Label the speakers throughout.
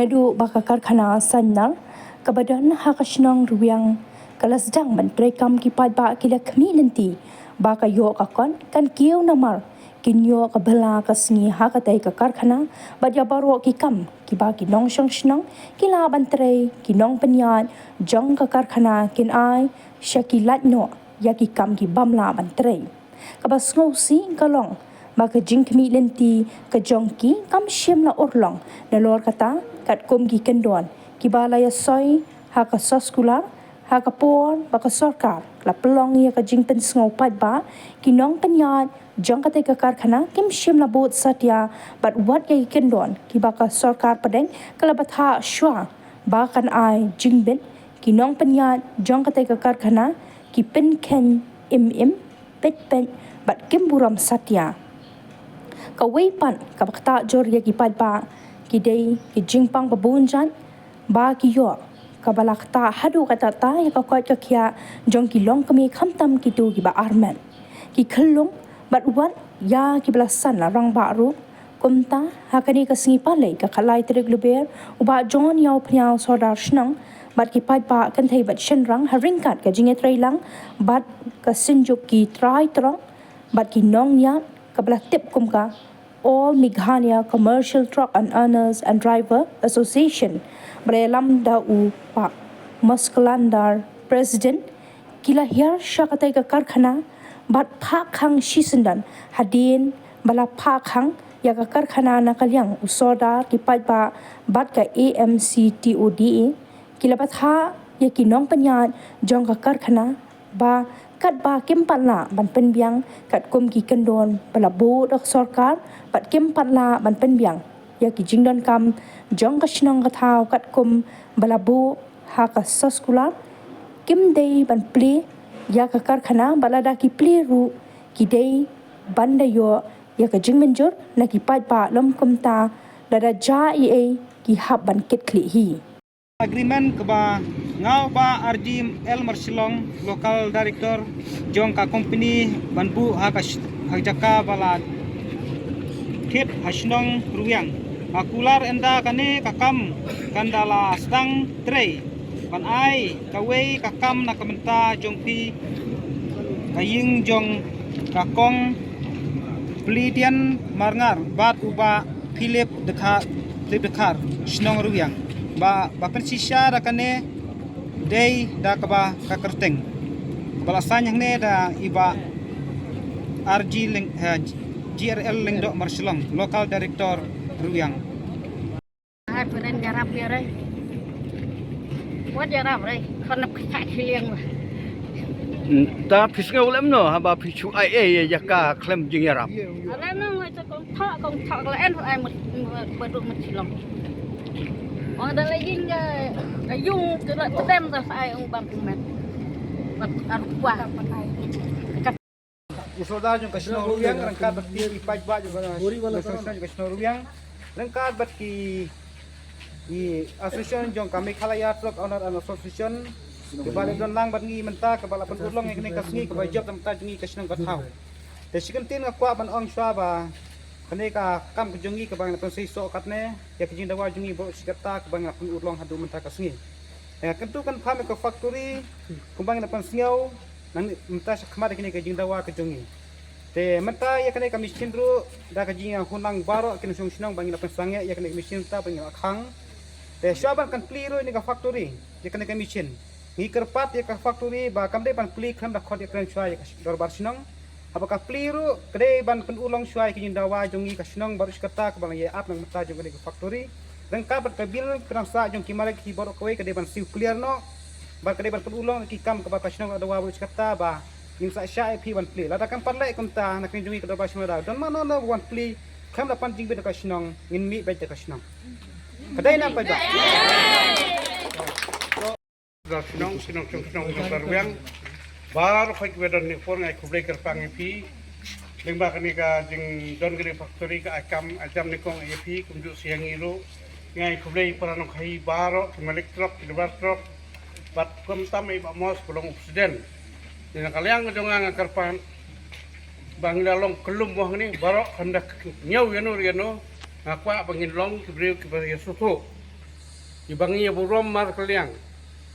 Speaker 1: Ngadu baka karkhana sanar kebadan hakasnong ruang kalau sedang menteri kam kipat ba kila kami nanti baka yo kakon kan kiau namar kinyo kabala kasni hakatai ka karkhana badya baro ki kam ki ba ki nong shong shnong kila bantre ki nong penyat jong ka karkhana kin ai shakilat no ya ki kam ki bamla bantre kabas ngosi kalong maka jing kami lenti ke jongki kam syem la orlong na lor kata kat kom ki kendon ki balaya soi ha ka soskular ha ka por baka sarkar la pelong ya ka jing pen sngo pat ba ki nong penyat jong kata ka karkhana kim syem la bot satya but what ya kendon ki baka sarkar padeng kala batha shwa ba kan ai jing ben ki nong penyat jong kata ka karkhana ki pen ken im pet pen but kim buram satya ka weipan ka bakta jor ya ki pat ba ki dei ki jingpang babunjan ba ki yo ka balakta hadu kata ta ya ka kot ka kya jong ki long kami khamtam ki tu ki ba arman ki khallum bat wan ya ki belasan la rang ba ru kumta hakani ka singi pale ka khalai trek luber uba jon yaw pnyao sodar shnang bat ki pat ba kan thei bat shen rang haringkat ka jinge trai lang bat ka sinjuk ki trai trong bat ki nong ya kabla tip kumka All Meghania Commercial Truck and Owners and Driver Association berelam dau Pak Muskelandar President kila hiar syakatai ka karkhana bat phakang shisendan hadin bala phakang ya ka karkhana na kalyang usoda ki pa bat ka AMCTODA kila batha ya ki nong penyat jong ka karkhana ba kat ba kim patla ban pen biang kat kum ki kendon bala bo dak sarkar pat kim patla ban pen biang ya ki jingdon kam jong ka shnong ka thau kat kum bala bo ha ka saskula kim dei ban ple ya ka karkhana bala da ki ple ru ki dei banda yo ya ka jingmen jor na ki pat pa lom kum ta la da ja e ki hab ban ket kli hi
Speaker 2: agreement keba ngau ba RG El Marsilong local director jong ka company banbu hakjaka bala kit hasnong ruang akular enda kane kakam kandala stang trei pan ai kawei kakam na kamenta jongpi kaying jong kakong plidian marngar bat uba Philip dekhar snong ruang ba persisya da kane dei da kaba kakerteng balasan yang ne da iba RG GRL Lengdo Marsilong local director Ruyang
Speaker 3: hai peren garap ya re wat garap re khonap kha khiliang
Speaker 4: ta fisga ulam no haba fichu ai jaka klem jing yarap
Speaker 3: ala no ngai to kong thak la en ai baduk Marsilong ada lagi enggak yung terem tas ay ang bangkumet arwa
Speaker 2: usoda jong kasno Ruyang rangkat berti ipaj ba jong kasno Ruyang rangkat berti di association jong kami khalaya truck owner and association kebalik don lang bangi menta kebala pendulong yang kene kasni kebai job temta jengi kasno gathau te sikentin akwa ban ong swa ba kene ka kam kejongi ke bang lapon seiso katne ya kejing dawa jungi bo sikata ke bang lapon urlong hadu menta kasngi ya kentu kan phame ke factory ke bang lapon sngau nang menta sakmar kene kejing dawa kejongi te menta ya kene kami sindru da kejing hunang baro kene sung sinong bang lapon sange ya kene mesin ta bang akhang te syaban kan pliro ni ka factory ya kene kami mesin ngi kerpat ya ka factory ba kamde ban pli kham da khot ya kren chwa ya dorbar sinong apakah peliru kedai ban penulong suai kini dawa jongi kasnong baru sekata ke bang ya ap nang mata jong ke factory rengka berkabil kerangsa jong kimare ki baru kowe kedai ban siu clear no ba kedai ban penulong ki kam ke kasnong dawa baru sekata ba ing sa sya ip ban pli lada kan parle kunta nak jongi ke dawa semara don mana no wan pli kam da pan jing be kasnong ngin mi be kasnong kedai nam pa ba
Speaker 5: sinong berwiang bar khoi wedon ni for ngai kublai kerpang ip lingba kani ka jing don gre factory ka akam ajam ni kong ip kumju siang ilu ngai kublai paranong khai baro kemelik truk dibar truk bat kum tam iba mos belum presiden dina kaliang jonga kerpan bang lalong kelum wah ni baro hendak nyau yano ngakwa bangin long kublai kublai susu Ibangi burom mar kaliang.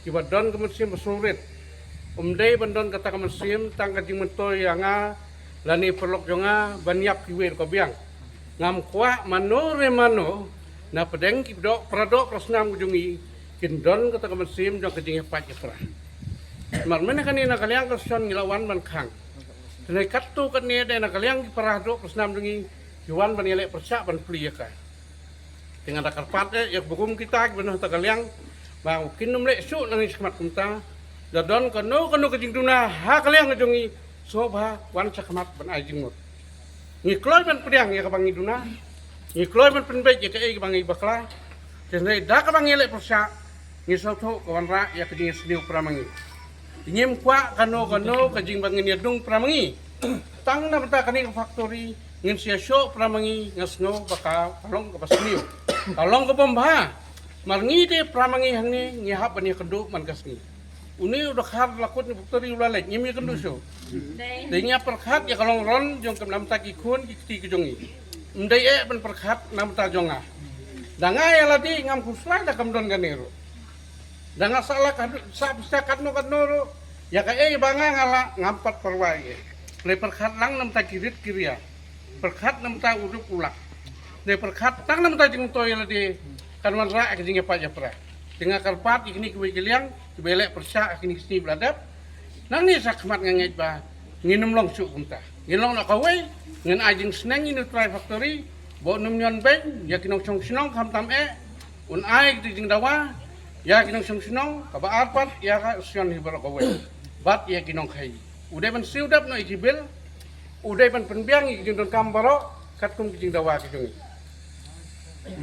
Speaker 5: Ibadon kemesim bersurit. Umdai bandon kata kemesim tangga jing mentoy yanga lani perlok jonga banyak kiwir kobiang. Ngam kuah mano remano na pedeng kibdok pradok rasnam ujungi kindon kata kemesim jong kejing hepat jepra. Mar mana kanina kaliang keson ngilawan man kang. Tenai katu kania dena kaliang kiparadok rasnam jungi yuan ban elek persak ban pliaka. Dengan ada karpatnya ya bukum kita benar tak kaliang bang kinum lek su nangis kemat kumta dadon kanu kejing duna ha kaliang ngejungi soba wan sakmat ban ajing mut. Ngikloy ban pedang ya kabangi duna. Ngikloy ban penbej ya ke kabangi bakla. Tenai dak kabangi elek persak ngisauto kawan ra ya kejing seniu pramangi. Ingin kuat kano kajing bangin yadung pramangi. Tang na bata kani factory ngin sia show pramangi ngasno baka kalong ka pasniu. Kalong ka bomba. Marngi de pramangi hangi ngihap bani kendu man kasni. Uni udah khar lakut ni factory ulalek ngimi kendu so. Denya perkhat ya kalong ron jong kam nam ta ki khun ki ti ki jongi. Ndai e ban perkhat nam ta jonga. Danga ya ladi ngam kuslai da kam don ganero. Danga salah sa bisa katno ro. Ya kae banga ngala ngampat perwai. Le perkhat lang nam ta kirit kiria. Perkhat nam ta uduk ulak. Le perkhat tang nam ta jing toy ladi kanwan ra kejing pa japra. Dengan karpat ikni kuwi giliang dibelek persa kini sini beladap. Nang ni sakmat ngangej ba nginum long su kunta. Nginong nak kawai ngen ajing seneng ini try factory bo num nyon ben ya kinong song sinong kam tam un ai jing dawa ya kinong song sinong ka ba arpat ya ka sion hibar kawai. Bat ya kinong khai. Udai ban siudap no ikibil. Udai ban penbiang ikijing don kambaro kat kum kijing dawa kijungi.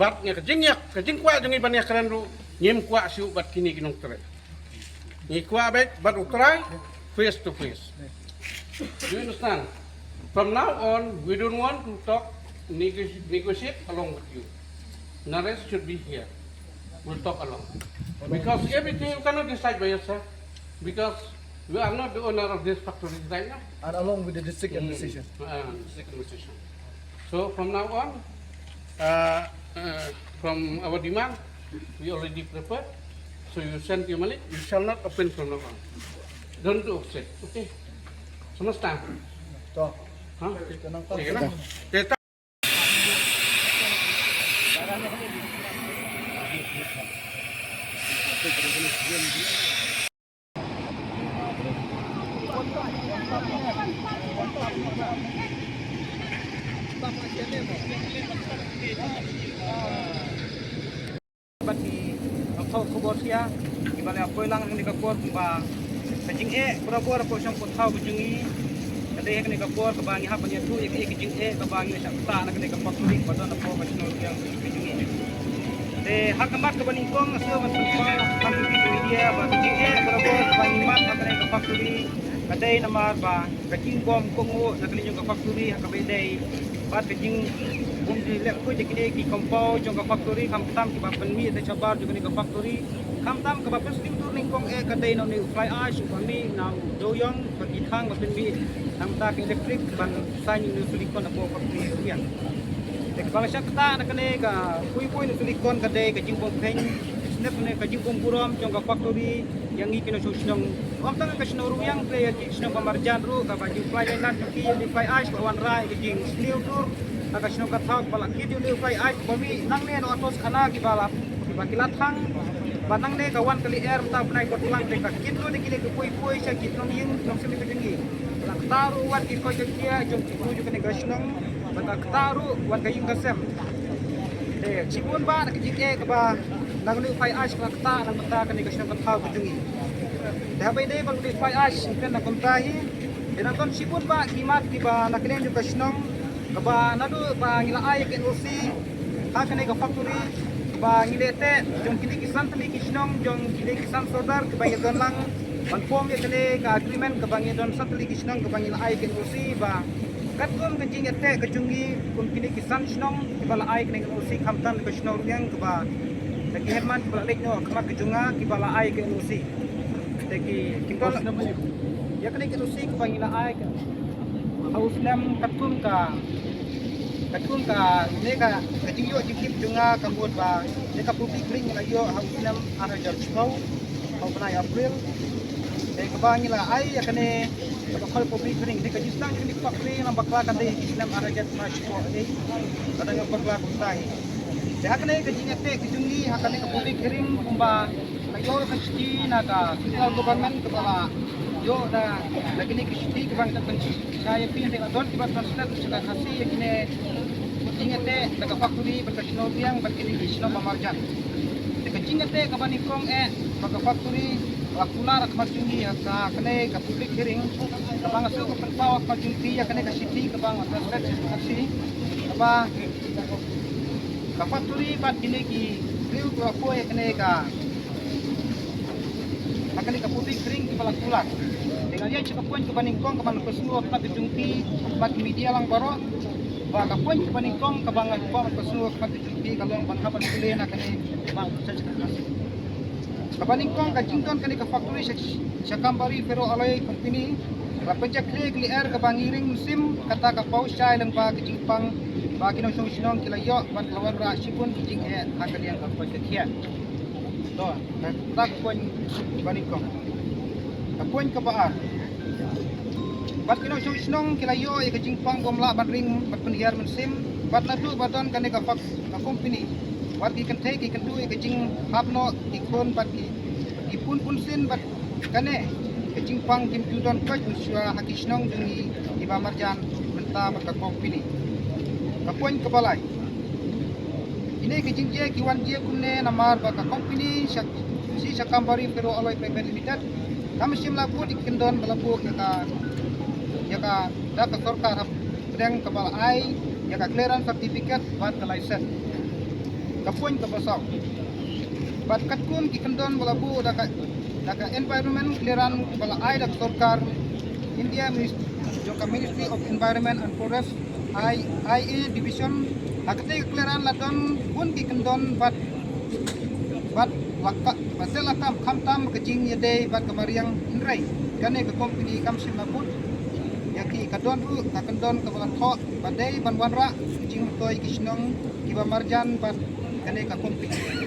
Speaker 5: Bat nya kejing kwa jungi ban ya keren ru nyem kwa siu bat kini kinong tere. Ni kwa bet bat utrai face to face. Do you understand? From now on, we don't want to talk, negotiate along with you. Nares should be here. We'll talk along. Because everything you cannot decide by yourself. Because we are not the owner of this factory right now.
Speaker 2: And along with the district administration.
Speaker 5: District administration. So from now on, from our demand, we already prepared. So you send your money, you shall not open from now on. Don't do offset, okay? Semesta.
Speaker 2: Toh.
Speaker 5: Hah? Sige na. Kita
Speaker 2: bati atau kubur sia ibale apoy lang ni kapor ba kajing pura-pura po siyang punthaw kajungi kadai ni kapor kabangi ha panya tu kajing kabangi sa ta na kani kapakuri padon na po kasino yang kajungi hakamat kabaningkong asyo man pa media ba kajing pura-pura kabangi mat na kani kapakuri kadai namar ba kajing bom kongo na kani yung kapakuri hakabedai bat kajing bum di lek ko jekine ki kompau jong factory kam tam ki bapen mi te chabar jong ni factory kam tam ka bapen slim tur ning kong kadai no ni fly ash kami na doyong bagi thang bapen mi tam ta ki electric ban sai ni silicon na po factory rian te ka syak ta na kane ka pui ni silicon kadai ka jing bom peng snap ne ka jing bom buram jong factory yang ni kino susnong om tang ka snor yang play ki snong pamarjan ru ka bagi fly line ki di fly ash ko wan rai ki jing slim tur agak sinong kathak balak kiti ni fly ai bami nang ne no atos kana ki balap ki bakilathang batang ne kawan kali air ta pnai ko tulang te ka kitlo ni kile ko poi sa kitlo yeng nong simi kejengi lak taru wat ki ko jekia jom ki tuju ke negasnong batak taru wat ka yung kasem cibun ba nak jike ka ba nang ni fly ai lak ta nang ta ka negasnong kathak kejengi dah bai dei bang fly ai kan na kontahi dan kon cibun ba kimat ki ba nak ne yung kasnong kaba nadu ba ngila ay ke osi hakane ka factory ba ngilete jong kini kisan tali kisnong jong kini kisan sodar ke bangi don lang ban pom ye kene ka agreement ke bangi don satali kisnong ke bangi ay ke osi ba katkom ke jing ete ke jungi kun kini kisan snong ke bala ay ke osi kamtan ke snong yang ke ba lagi herman ke bala lek no kamat ke junga ke bala ay ke osi teki kingkol ya kene ke osi ke bangi ay ke haus lam katkum ka Katun ka neka kajingyo jikip junga kambut ba neka publik ring layo hausinam ana jarchau hau banai April kebangi la ai yakane kapal publik ring neka jistang kini pakri nam bakla kan dei islam ana jat masiko dei kadang bakla kuntai hakane kajingya te kijungi hakane ka publik ring kumba layo kan sti na ka central government kepala yo na lagi ni kesti kebang tak saya pilih dengan don kibat translate sudah kasih yakine jingate daga factory professional yang berkini islam pamarjan daga jingate kabani kong daga factory lakular kemajungi ka kene ka public hearing kabang asu ka penpawa kemajungi ya kene ka city kabang translate kasih apa ka factory bat kini ki riu ko ya kene ka akan ka public hearing kepala kular dengan dia cukup poin kebaningkong keban kesuruh kebat dijungki bagi media lang baro ba ka poin kebaningkong kebang keban kesuruh kebat dijungki kalau ban kapan boleh nak ni bang secara kebaningkong ka jington kani ka factory syakambari pero alai company ra pencak klik liar ke bangiring musim kata ka pau syai lang ba kejingpang bagi nong sinong kilayo ban lawan ra sipun jing akan yang ka poin kekian to tak poin kebaningkong poin kebaar bat kino sinong kilayo ya kejingpang bomla badring bat pendiar musim bat nadu badan kane ka fak ka company bat ki kan thai ki kan du ya kejing hapno ikon bat ki ipun punsin bat kane kejingpang kim tudon kaj musya hakisnong dungi iba marjan menta bat ka company ka poin kebalai ini kejingje kiwan je kunne namar ba ka company si sakambari pero aloi private limited kami sim lapu di kendon balapu ya ka dak sorkar pedang kepala ai ya ka clearance certificate bat ka license ka poin ka basau bat katkun ki kendon balapu dak environment clearance kepala ai dak sorkar India Ministry of Environment and Forest IA division akte clearance ladon pun ki kendon bat laka pasal lakam kamtam kejing yade bat kamariang indrai kane ke company kamsim labut yaki kadon ru kakendon kepala thok badai banwanra kejing toy kisnong kiba marjan bat kane ka company